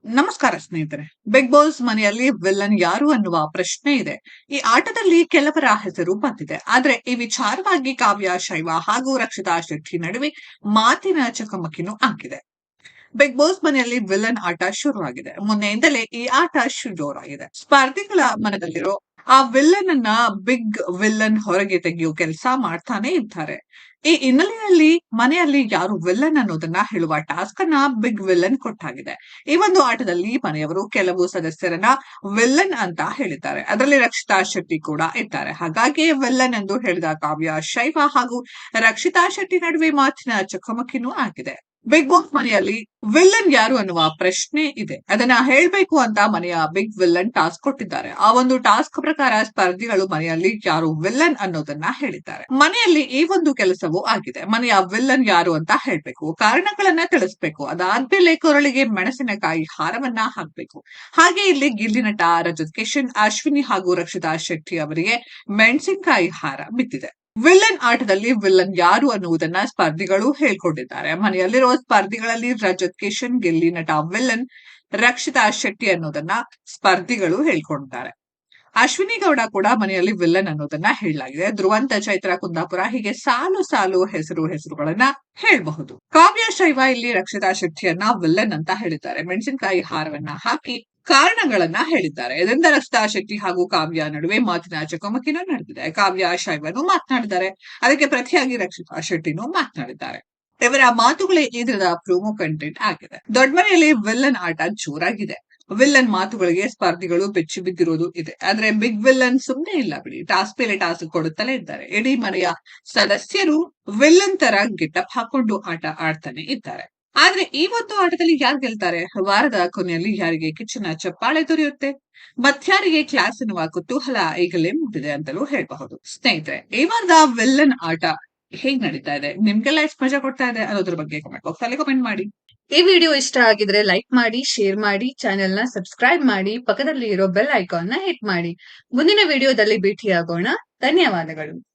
ನಮಸ್ಕಾರ ಸ್ನೇಹಿತರೆ. Big boss ಮನೆಯಲ್ಲಿ ವಿಲನ್ ಯಾರು ಅನ್ನುವ ಪ್ರಶ್ನೆ ಇದೆ. ಈ ಆಟದಲ್ಲಿ ಕೆಲವರ ಹೆಸರು ಬಂದಿದೆ. ಆದ್ರೆ ಈ ವಿಚಾರವಾಗಿ ಕಾವ್ಯ ಶೈವ ಹಾಗೂ ರಕ್ಷಿತಾ ಶೆಟ್ಟಿ ನಡುವೆ ಮಾತಿನ ಚಕಮಕಿನೂ ಆಗಿದೆ. ಬಿಗ್ ಬಾಸ್ ಮನೆಯಲ್ಲಿ ವಿಲನ್ ಆಟ ಶುರುವಾಗಿದೆ. ಮೊನ್ನೆಯಿಂದಲೇ ಈ ಆಟ ಜೋರಾಗಿದೆ. ಸ್ಪರ್ಧಿಗಳ ಮನದಲ್ಲಿರೋ ಆ ವಿಲ್ಲನ್ ಅನ್ನ ಬಿಗ್ ವಿಲ್ಲನ್ ಹೊರಗೆ ತೆಗೆಯೋ ಕೆಲಸ ಮಾಡ್ತಾನೆ ಇದ್ದಾರೆ. ಈ ಹಿನ್ನೆಲೆಯಲ್ಲಿ ಮನೆಯಲ್ಲಿ ಯಾರು ವಿಲ್ಲನ್ ಅನ್ನೋದನ್ನ ಹೇಳುವ ಟಾಸ್ಕ್ ಅನ್ನ ಬಿಗ್ ವಿಲ್ಲನ್ ಕೊಟ್ಟಾಗಿದೆ. ಈ ಒಂದು ಆಟದಲ್ಲಿ ಮನೆಯವರು ಕೆಲವು ಸದಸ್ಯರನ್ನ ವಿಲ್ಲನ್ ಅಂತ ಹೇಳಿದ್ದಾರೆ. ಅದರಲ್ಲಿ ರಕ್ಷಿತಾ ಶೆಟ್ಟಿ ಕೂಡ ಇದ್ದಾರೆ. ಹಾಗಾಗಿ ವಿಲ್ಲನ್ ಎಂದು ಹೇಳಿದ ಕಾವ್ಯ ಶೈವ ಹಾಗೂ ರಕ್ಷಿತಾ ಶೆಟ್ಟಿ ನಡುವೆ ಮಾತಿನ ಚಕಮಕಿನೂ ಆಗಿದೆ. ಬಿಗ್ ಬಾಸ್ ಮನೆಯಲ್ಲಿ ವಿಲ್ಲನ್ ಯಾರು ಅನ್ನುವ ಪ್ರಶ್ನೆ ಇದೆ. ಅದನ್ನ ಹೇಳ್ಬೇಕು ಅಂತ ಮನೆಯ ಬಿಗ್ ವಿಲ್ಲನ್ ಟಾಸ್ಕ್ ಕೊಟ್ಟಿದ್ದಾರೆ. ಆ ಒಂದು ಟಾಸ್ಕ್ ಪ್ರಕಾರ ಸ್ಪರ್ಧಿಗಳು ಮನೆಯಲ್ಲಿ ಯಾರು ವಿಲ್ಲನ್ ಅನ್ನೋದನ್ನ ಹೇಳಿದ್ದಾರೆ. ಮನೆಯಲ್ಲಿ ಈ ಒಂದು ಕೆಲಸವೂ ಆಗಿದೆ. ಮನೆಯ ವಿಲ್ಲನ್ ಯಾರು ಅಂತ ಹೇಳ್ಬೇಕು, ಕಾರಣಗಳನ್ನ ತಿಳಿಸ್ಬೇಕು, ಅದಾದ್ಮೇಲೆ ಕೊರಳಿಗೆ ಮೆಣಸಿನಕಾಯಿ ಹಾರವನ್ನ ಹಾಕ್ಬೇಕು. ಹಾಗೆ ಇಲ್ಲಿ ಗಿಲ್ಲಿ ನಟ ರಜತ್ ಕಿಶನ್, ಅಶ್ವಿನಿ ಹಾಗೂ ರಕ್ಷಿತಾ ಶೆಟ್ಟಿ ಅವರಿಗೆ ಮೆಣಸಿನಕಾಯಿ ಹಾರ ಬಿದ್ದಿದೆ. ವಿಲ್ಲನ್ ಆಟದಲ್ಲಿ ವಿಲ್ಲನ್ ಯಾರು ಅನ್ನುವುದನ್ನ ಸ್ಪರ್ಧಿಗಳು ಹೇಳ್ಕೊಂಡಿದ್ದಾರೆ. ಮನೆಯಲ್ಲಿರುವ ಸ್ಪರ್ಧಿಗಳಲ್ಲಿ ರಜತ್ ಕಿಶನ್, ಗಿಲ್ಲಿ ನಟ ವಿಲ್ಲನ್, ರಕ್ಷಿತಾ ಶೆಟ್ಟಿ ಅನ್ನೋದನ್ನ ಸ್ಪರ್ಧಿಗಳು ಹೇಳ್ಕೊಂಡಿದ್ದಾರೆ. ಅಶ್ವಿನಿ ಗೌಡ ಕೂಡ ಮನೆಯಲ್ಲಿ ವಿಲ್ಲನ್ ಅನ್ನೋದನ್ನ ಹೇಳಲಾಗಿದೆ. ಧ್ರುವಂತ, ಚೈತ್ರ ಕುಂದಾಪುರ, ಹೀಗೆ ಸಾಲು ಸಾಲು ಹೆಸರುಗಳನ್ನ ಹೇಳಬಹುದು. ಕಾವ್ಯ ಶೈವ ಇಲ್ಲಿ ರಕ್ಷಿತಾ ಶೆಟ್ಟಿಯನ್ನ ವಿಲ್ಲನ್ ಅಂತ ಹೇಳಿದ್ದಾರೆ. ಮೆಣಸಿನಕಾಯಿ ಹಾರವನ್ನ ಹಾಕಿ ಕಾರಣಗಳನ್ನ ಹೇಳಿದ್ದಾರೆ. ಇದರಿಂದ ರಕ್ಷಿತಾ ಶೆಟ್ಟಿ ಹಾಗೂ ಕಾವ್ಯ ನಡುವೆ ಮಾತಿನ ಚಕಮಕಿನೂ ನಡೆದಿದೆ. ಕಾವ್ಯ ಶೈವನು ಮಾತನಾಡಿದ್ದಾರೆ. ಅದಕ್ಕೆ ಪ್ರತಿಯಾಗಿ ರಕ್ಷಿತಾ ಶೆಟ್ಟಿನೂ ಮಾತನಾಡಿದ್ದಾರೆ. ಇವರ ಮಾತುಗಳೇ ಈ ದಿನದ ಪ್ರೋಮೋ ಕಂಟೆಂಟ್ ಆಗಿದೆ. ದೊಡ್ಡಮನೆಯಲ್ಲಿ ವಿಲ್ಲನ್ ಆಟ ಜೋರಾಗಿದೆ. ವಿಲ್ಲನ್ ಮಾತುಗಳಿಗೆ ಸ್ಪರ್ಧಿಗಳು ಬೆಚ್ಚಿ ಬಿದ್ದಿರೋದು ಇದೆ. ಆದ್ರೆ ಬಿಗ್ ವಿಲ್ಲನ್ ಸುಮ್ನೆ ಇಲ್ಲ ಬಿಡಿ. ಟಾಸ್ಕ್ ಮೇಲೆ ಟಾಸ್ಕ್ ಕೊಡುತ್ತಲೇ ಇದ್ದಾರೆ. ಇಡೀ ಮನೆಯ ಸದಸ್ಯರು ವಿಲ್ಲನ್ ತರ ಗೆಟಪ್ ಹಾಕೊಂಡು ಆಟ ಆಡ್ತಾನೆ ಇದ್ದಾರೆ. ಆದ್ರೆ ಈ ಒಂದು ಆಟದಲ್ಲಿ ಯಾರು ಗೆಲ್ತಾರೆ? ವಾರದ ಕೊನೆಯಲ್ಲಿ ಯಾರಿಗೆ ಕಿಚ್ಚನ ಚಪ್ಪಾಳೆ ದೊರೆಯುತ್ತೆ? ಮತ್ಯಾರಿಗೆ ಕ್ಲಾಸ್ ಎನ್ನುವ ಕುತೂಹಲ ಈಗಲೇ ಮುಟ್ಟಿದೆ ಅಂತಲೂ ಹೇಳಬಹುದು. ಸ್ನೇಹಿತರೆ, ಈ ವಾರದ ವಿಲ್ಲನ್ ಆಟ ಹೇಗ್ ನಡೀತಾ ಇದೆ, ನಿಮ್ಗೆಲ್ಲ ಎಷ್ಟು ಮಜಾ ಕೊಡ್ತಾ ಇದೆ ಅನ್ನೋದ್ರ ಬಗ್ಗೆ ಕಮೆಂಟ್ ಬಾಕ್ಸ್ ಅಲ್ಲಿ ಕಮೆಂಟ್ ಮಾಡಿ. ಈ ವಿಡಿಯೋ ಇಷ್ಟ ಆಗಿದ್ರೆ ಲೈಕ್ ಮಾಡಿ, ಶೇರ್ ಮಾಡಿ, ಚಾನೆಲ್ ನ ಸಬ್ಸ್ಕ್ರೈಬ್ ಮಾಡಿ, ಪಕ್ಕದಲ್ಲಿ ಇರೋ ಬೆಲ್ ಐಕಾನ್ ನ ಹಿಟ್ ಮಾಡಿ. ಮುಂದಿನ ವಿಡಿಯೋದಲ್ಲಿ ಭೇಟಿಯಾಗೋಣ. ಧನ್ಯವಾದಗಳು.